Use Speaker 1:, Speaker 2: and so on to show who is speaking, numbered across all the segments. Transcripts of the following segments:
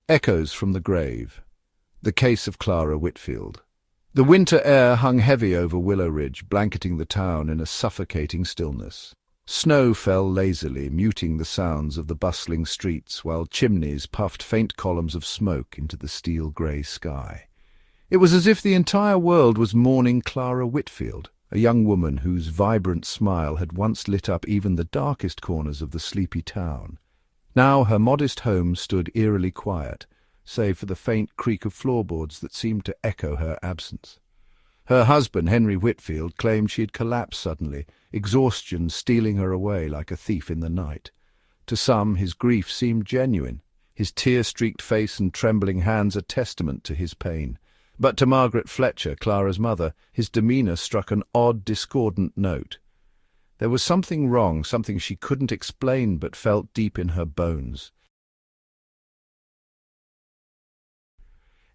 Speaker 1: Echoes from the Grave. The Case of Clara Whitfield. The winter air hung heavy over Willow Ridge, blanketing the town in a suffocating stillness. Snow fell lazily, muting the sounds of the bustling streets, while chimneys puffed faint columns of smoke into the steel-grey sky. It was as if the entire world was mourning Clara Whitfield, a young woman whose vibrant smile had once lit up even the darkest corners of the sleepy town. Now her modest home stood eerily quiet, save for the faint creak of floorboards that seemed to echo her absence. Her husband, Henry Whitfield, claimed she had collapsed suddenly, exhaustion stealing her away like a thief in the night. To some, his grief seemed genuine, his tear-streaked face and trembling hands a testament to his pain. But to Margaret Fletcher, Clara's mother, his demeanour struck an odd, discordant note. There was something wrong, something she couldn't explain but felt deep in her bones.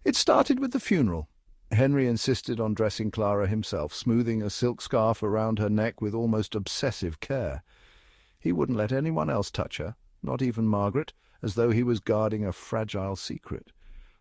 Speaker 1: It started with the funeral. Henry insisted on dressing Clara himself, smoothing a silk scarf around her neck with almost obsessive care. He wouldn't let anyone else touch her, not even Margaret, as though he was guarding a fragile secret.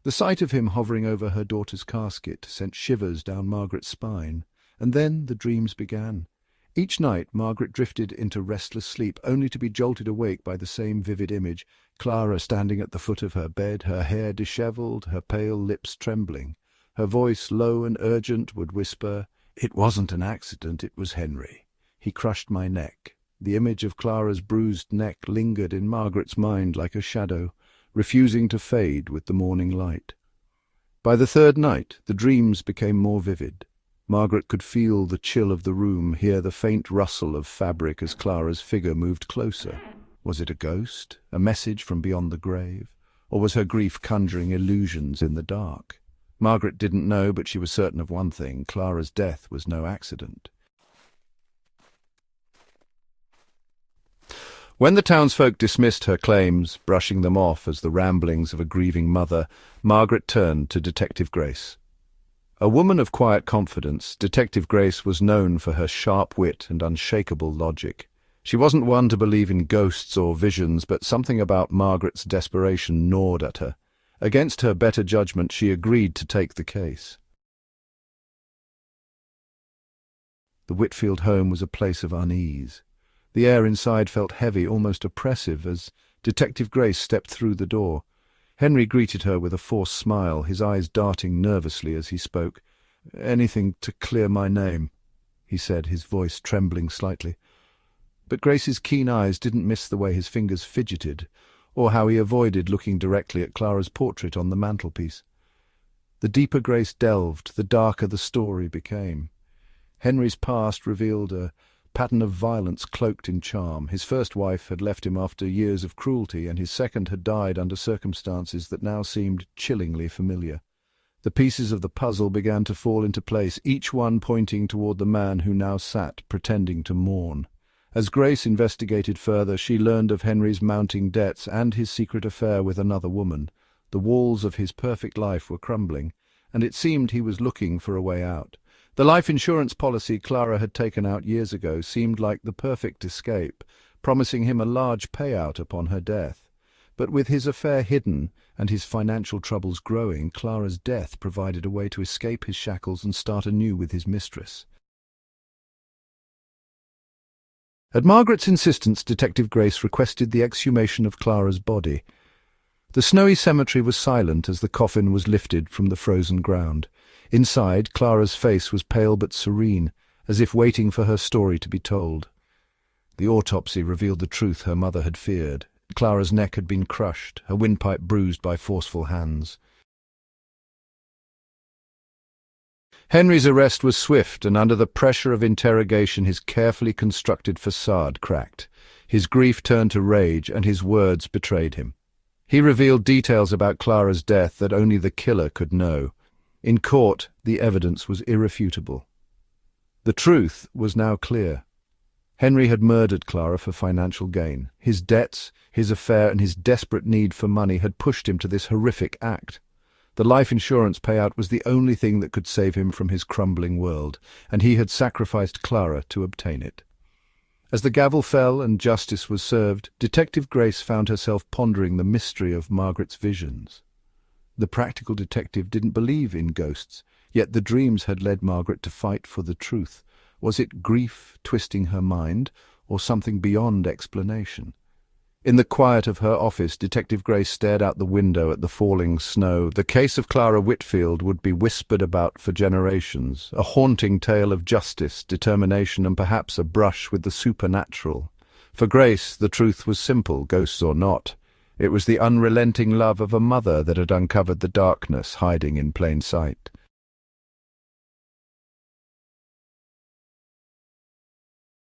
Speaker 1: The sight of him hovering over her daughter's casket sent shivers down Margaret's spine, and then the dreams began. Each night Margaret drifted into restless sleep, only to be jolted awake by the same vivid image, Clara standing at the foot of her bed, her hair dishevelled, her pale lips trembling. Her voice, low and urgent, would whisper, "It wasn't an accident, it was Henry. He crushed my neck." The image of Clara's bruised neck lingered in Margaret's mind like a shadow, refusing to fade with the morning light. By the third night, the dreams became more vivid. Margaret could feel the chill of the room, hear the faint rustle of fabric as Clara's figure moved closer. Was it a ghost, a message from beyond the grave, or was her grief conjuring illusions in the dark? Margaret didn't know, but she was certain of one thing: Clara's death was no accident. When the townsfolk dismissed her claims, brushing them off as the ramblings of a grieving mother, Margaret turned to Detective Grace. A woman of quiet confidence, Detective Grace was known for her sharp wit and unshakable logic. She wasn't one to believe in ghosts or visions, but something about Margaret's desperation gnawed at her. Against her better judgment, she agreed to take the case. The Whitfield home was a place of unease. The air inside felt heavy, almost oppressive, as Detective Grace stepped through the door. Henry greeted her with a forced smile, his eyes darting nervously as he spoke. "Anything to clear my name," he said, his voice trembling slightly. But Grace's keen eyes didn't miss the way his fingers fidgeted, or how he avoided looking directly at Clara's portrait on the mantelpiece. The deeper Grace delved, the darker the story became. Henry's past revealed a pattern of violence cloaked in charm. His first wife had left him after years of cruelty, and his second had died under circumstances that now seemed chillingly familiar. The pieces of the puzzle began to fall into place, each one pointing toward the man who now sat pretending to mourn. As Grace investigated further, she learned of Henry's mounting debts and his secret affair with another woman. The walls of his perfect life were crumbling, and it seemed he was looking for a way out. The life insurance policy Clara had taken out years ago seemed like the perfect escape, promising him a large payout upon her death. But with his affair hidden and his financial troubles growing, Clara's death provided a way to escape his shackles and start anew with his mistress. At Margaret's insistence, Detective Grace requested the exhumation of Clara's body. The snowy cemetery was silent as the coffin was lifted from the frozen ground. Inside, Clara's face was pale but serene, as if waiting for her story to be told. The autopsy revealed the truth her mother had feared. Clara's neck had been crushed, her windpipe bruised by forceful hands. Henry's arrest was swift, and under the pressure of interrogation his carefully constructed facade cracked. His grief turned to rage, and his words betrayed him. He revealed details about Clara's death that only the killer could know. In court, the evidence was irrefutable. The truth was now clear. Henry had murdered Clara for financial gain. His debts, his affair, and his desperate need for money had pushed him to this horrific act. The life insurance payout was the only thing that could save him from his crumbling world, and he had sacrificed Clara to obtain it. As the gavel fell and justice was served, Detective Grace found herself pondering the mystery of Margaret's visions. The practical detective didn't believe in ghosts, yet the dreams had led Margaret to fight for the truth. Was it grief twisting her mind, or something beyond explanation? In the quiet of her office, Detective Grace stared out the window at the falling snow. The case of Clara Whitfield would be whispered about for generations, a haunting tale of justice, determination, and perhaps a brush with the supernatural. For Grace, the truth was simple, ghosts or not. It was the unrelenting love of a mother that had uncovered the darkness hiding in plain sight.